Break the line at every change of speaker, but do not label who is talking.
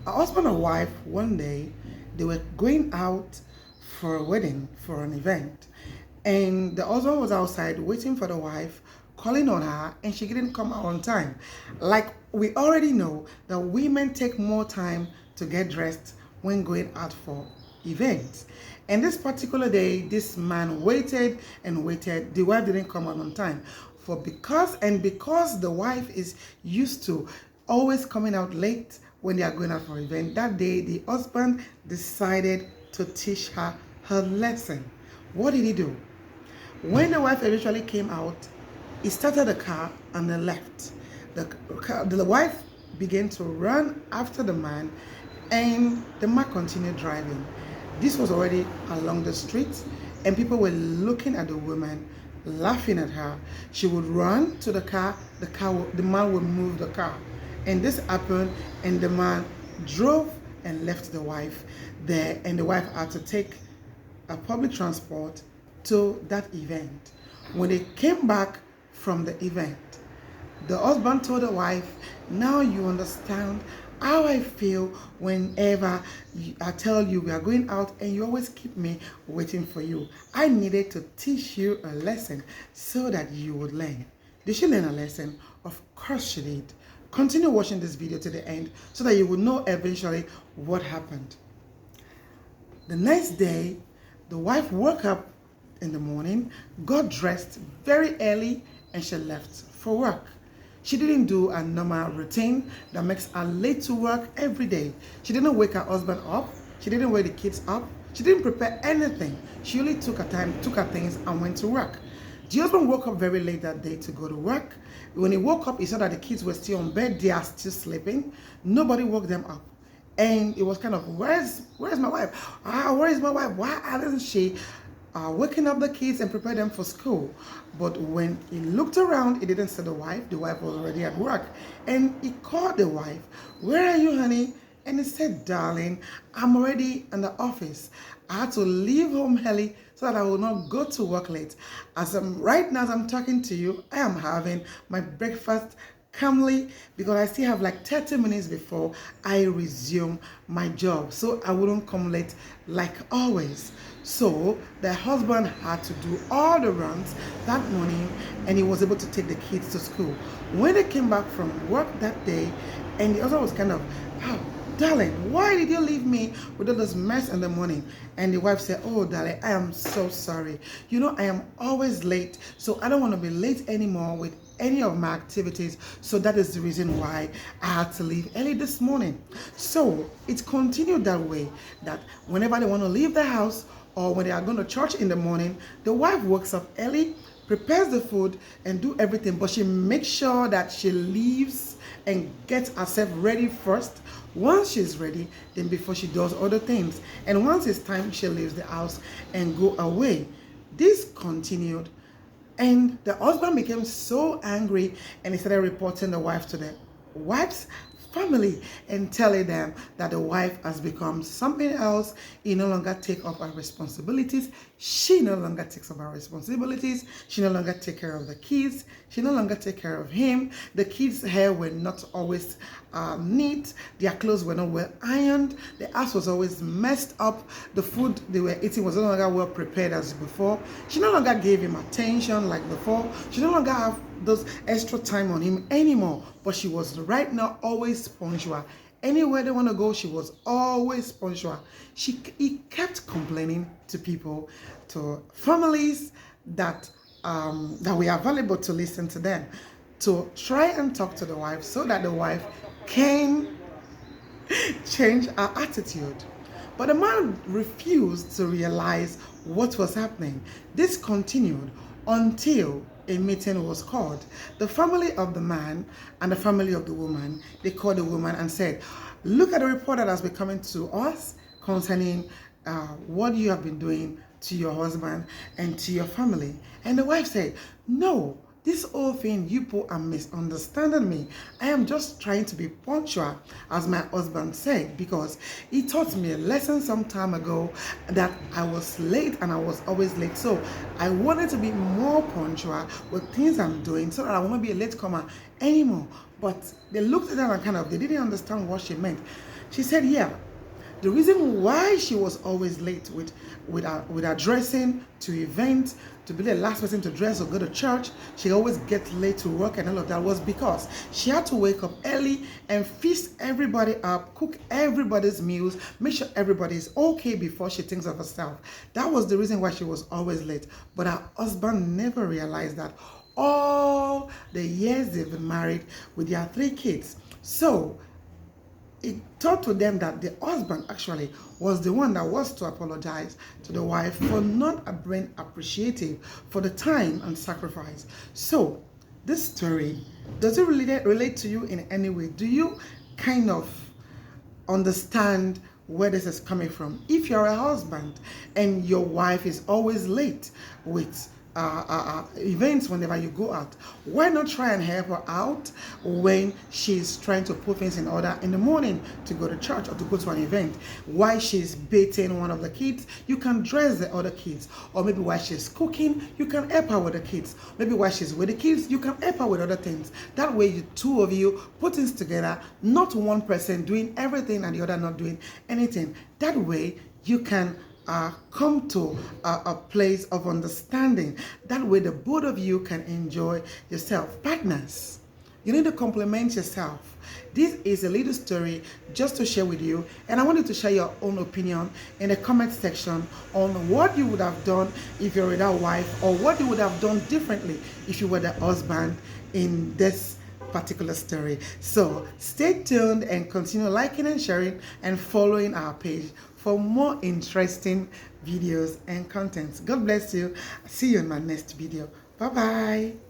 A husband and wife, one day, they were going out for a wedding, for an event. And the husband was outside waiting for the wife, calling on her, and she didn't come out on time. Like we already know that women take more time to get dressed when going out for events. And this particular day, this man waited and waited. The wife didn't come out on time. Because the wife is used to always coming out late when they are going out for an event, that day the husband decided to teach her her lesson. What did he do? When the wife eventually came out, he started the car and then left. The wife began to run after the man, and the man continued driving. This was already along the street, and people were looking at the woman, laughing at her. She would run to the car, the man would move the car. And this happened, and the man drove and left the wife there, and the wife had to take a public transport to that event. When they came back from the event, the husband told the wife, now you understand how I feel whenever I tell you we are going out and you always keep me waiting for you. I needed to teach you a lesson so that you would learn. Did she learn a lesson? Of course she did. Continue watching this video to the end so that you will know eventually what happened. The next day, the wife woke up in the morning, got dressed very early, and she left for work. She didn't do a normal routine that makes her late to work every day. She didn't wake her husband up. She didn't wake the kids up. She didn't prepare anything. She only took her time, took her things, and went to work. The husband woke up very late that day to go to work. When he woke up, he saw that the kids were still on bed. They are still sleeping. Nobody woke them up. And it was kind of, where's my wife? Where is my wife? Why hasn't she waking up the kids and prepare them for school? But when he looked around, he didn't see the wife. The wife was already at work. And he called the wife. Where are you, honey? And he said, darling, I'm already in the office. I had to leave home early so that I will not go to work late. Right now, as I'm talking to you, I am having my breakfast calmly because I still have like 30 minutes before I resume my job, so I wouldn't come late like always. So the husband had to do all the runs that morning, and he was able to take the kids to school. When they came back from work that day, and the other was kind of, oh, darling, why did you leave me with all this mess in the morning? And the wife said, oh, darling, I am so sorry. You know, I am always late, so I don't want to be late anymore with any of my activities. So that is the reason why I had to leave early this morning. So it continued that way, that whenever they want to leave the house or when they are going to church in the morning, the wife wakes up early, prepares the food and do everything, but she makes sure that she leaves and gets herself ready first. Once she's ready, then before she does other things. And once it's time, she leaves the house and go away. This continued, and the husband became so angry, and he started reporting the wife to the wife's family and telling them that the wife has become something else. He no longer takes up her responsibilities. She no longer takes up her responsibilities. She no longer takes care of the kids. She no longer takes care of him. The kids' hair were not always neat. Their clothes were not well ironed. The house was always messed up. The food they were eating was no longer well prepared as before. She no longer gave him attention like before. She no longer have those extra time on him anymore. But she was right now always punctual. Anywhere they want to go, she was always punctual. He kept complaining to people, to families that were available to listen to them, to try and talk to the wife so that the wife can change her attitude. But the man refused to realize what was happening. This continued until a meeting was called. The family of the man and the family of the woman, they called the woman and said, look at the report that has been coming to us concerning what you have been doing to your husband and to your family. And the wife said, no, this whole thing, you people are misunderstanding me. I am just trying to be punctual, as my husband said, because he taught me a lesson some time ago that I was late and I was always late. So I wanted to be more punctual with things I'm doing so that I won't be a latecomer anymore. But they looked at her and they didn't understand what she meant. She said, yeah, the reason why she was always late with her dressing to events, to be the last person to dress or go to church, she always gets late to work and all of that, was because she had to wake up early and feast everybody up, cook everybody's meals, make sure everybody's okay before she thinks of herself. That was the reason why she was always late. But her husband never realized that all the years they've been married with their 3 kids. So it taught to them that the husband actually was the one that was to apologize to the wife for not being appreciative for the time and sacrifice. So this story, does it relate to you in any way? Do you kind of understand where this is coming from? If you're a husband and your wife is always late with events whenever you go out, why not try and help her out when she's trying to put things in order in the morning to go to church or to go to an event? While she's bathing one of the kids, you can dress the other kids. Or maybe while she's cooking, you can help her with the kids. Maybe while she's with the kids, you can help her with other things. That way, the two of you put things together, not one person doing everything and the other not doing anything. That way, you can come to a place of understanding. That way the both of you can enjoy yourself. Partners, you need to compliment yourself. This is a little story just to share with you, and I want you to share your own opinion in the comment section on what you would have done if you're with a wife, or what you would have done differently if you were the husband in this particular story. So stay tuned and continue liking and sharing and following our page for more interesting videos and contents. God bless you. See you in my next video. Bye bye.